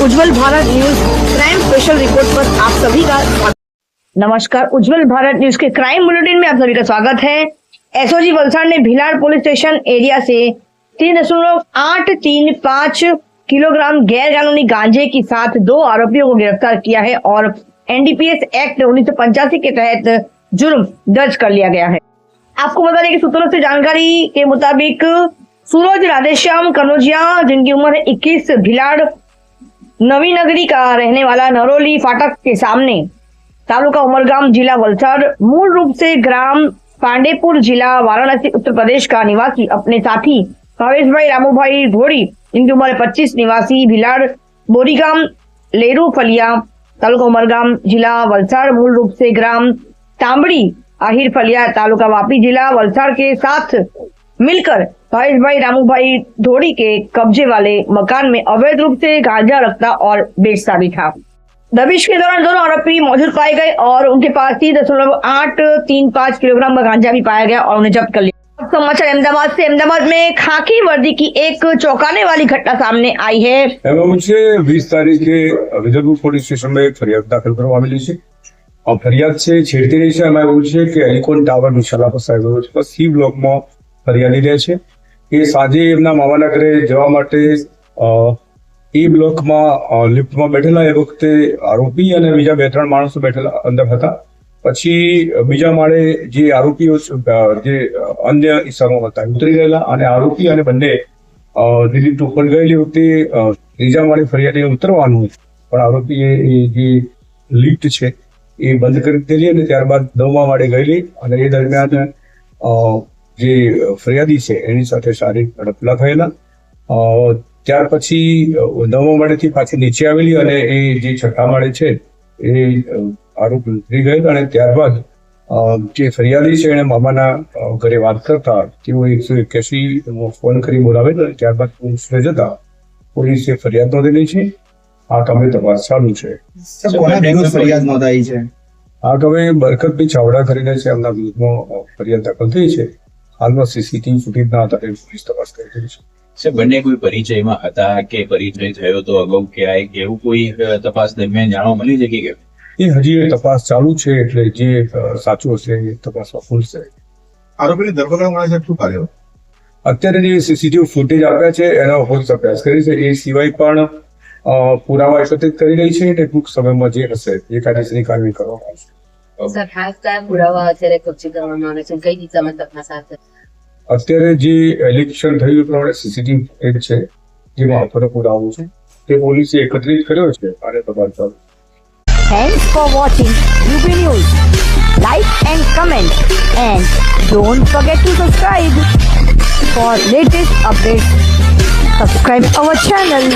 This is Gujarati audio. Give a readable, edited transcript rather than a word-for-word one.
उज्जवल Bharat news crime special report पर आप सभी का नमस्कार। उज्जवल भारत न्यूज के क्राइम बुलेटिन में आप सभी का स्वागत है। एसओजी वलसाड़ ने भिलाड़ पुलिस स्टेशन एरिया से 3.835 किलोग्राम गैर कानूनी गांजे के साथ 2 आरोपियों को गिरफ्तार किया है और एनडीपीएस एक्ट 1985 के तहत जुर्म दर्ज कर लिया गया है। आपको बता दें कि सूत्रों से जानकारी के मुताबिक सूरज राधेश्याम कनौजिया, जिनकी उम्र है 21, भिलाड़ नवी नगरी का रहने वाला, नरोली फाटक के सामने, तालुका उमरगाम, जिला वलसाड़, मूल रूप से ग्राम पांडेपुर, जिला वाराणसी, उत्तर प्रदेश का निवासी, अपने साथी भावेश रामूभाई ढोड़ी, जिनकी उम्र 25, निवासी भिलाड़ बोरीगाम लेरू फलिया, तालुका उमरगाम, जिला वलसाड़, मूल रूप से ग्राम तांबड़ी आहिर फलिया, तालुका वापी, जिला वलसाड़ के साथ मिलकर भावेश रामूभाई ढोड़ी के कब्जे वाले मकान में अवैध रूप से गांजा रखता और बेचता भी था। दबिश के दौरान दोनों आरोपी मौजूद पाए गए और उनके पास 3.835 किलोग्राम का गांजा भी पाया गया और उन्हें जब्त कर लिया। समाचार अहमदाबाद से। अहमदाबाद में खाकी वर्दी की एक चौंकाने वाली घटना सामने आई है। मुझे 20 तारीखे વિજલપુર પોલીસ સ્ટેશન में ફરિયાદ દાખલ કરવામાં આવેલી છે और ફરિયાદ છે છેડતીની છે। એમાં એવું છે કે એલિકોન ટાવર વિશાલા ફસાઈ ગયો છે। સી બ્લોકમાં ફરિયાદી રહે છે એ સાંજે એમના મામાના ઘરે જવા માટે એ બ્લોકમાં લિફ્ટમાં બેઠેલા એ વખતે આરોપી અને બીજા 2-3 માણસો બેઠેલા અંદર હતા। પછી બીજા માળે જે આરોપીઓ જે અન્ય ઇસમો હતા ઉતરી ગયેલા અને આરોપી અને બંને લિફ્ટ ઉપર ગયેલી વખતે ત્રીજા માળે ફરિયાદી ઉતરવાનું પણ આરોપીએ જે લિફ્ટ છે એ બંધ કરી દીધેલી અને ત્યારબાદ 9મા માળે ગયેલી અને એ દરમિયાન જે ફરિયાદી છે એની સાથે શારીરિક અડપલા થયેલા। ત્યાર પછી 9મા માળેથી પાછી નીચે આવેલી અને એ જે 6થા માળે છે એ આરોપી ઉતરી ગયેલ અને ત્યારબાદ જે ફરિયાદી છે એને મામાના ઘરે વાત કરતા તેઓ 181 ફોન કરી બોલાવેલ અને ત્યારબાદ પોલીસને જતા પોલીસે ફરિયાદ નોંધેલી છે। આ કામે તપાસ ચાલુ છે। ફરિયાદ નોંધાઈ છે। આ કામે બરકતભાઈ ચાવડા કરીને છે, એમના વિરુદ્ધમાં ફરિયાદ દાખલ થઈ છે। હાલમાં સીસીટીવી ફૂટેજના આધારે પોલીસ તપાસ કરી રહી છે। બંને કોઈ પરિચયમાં હતા કે પરિચય થયો તો અગાઉ ક્યાંય કે એવું કોઈ તપાસ દરમિયાન જાણવા મળી છે કે એ હજી તપાસ ચાલુ છે, એટલે જે સાચું હશે એ તપાસમાં ખુલશે। આરોપીની ધરપકડ મળે છે શું કાર્ય અત્યારે જે સીસીટીવી ફૂટેજ આપ્યા છે એનો પોલીસ અભ્યાસ કરી છે। એ સિવાય પણ પુરાવા એકત્રિત કરી રહી છે અને ટૂંક સમયમાં જે હશે એ કાયદેસરની કાર્યવાહી કરવામાં આવશે। સર, ખાસ કયા પુરાવા અત્યારે કબજે કરવામાં આવે છે, કઈ દિશામાં તપાસ હાથ? અત્યારે જે એલિગેશન થયું પ્રમાણે સીસીટીવી ફૂટેજ છે જેમાં આખો પુરાવો છે તે પોલીસે એકત્રિત કર્યો છે અને તપાસ ચાલુ। Thanks for watching UB News. Like and comment and don't forget to subscribe for latest updates. Subscribe our channel.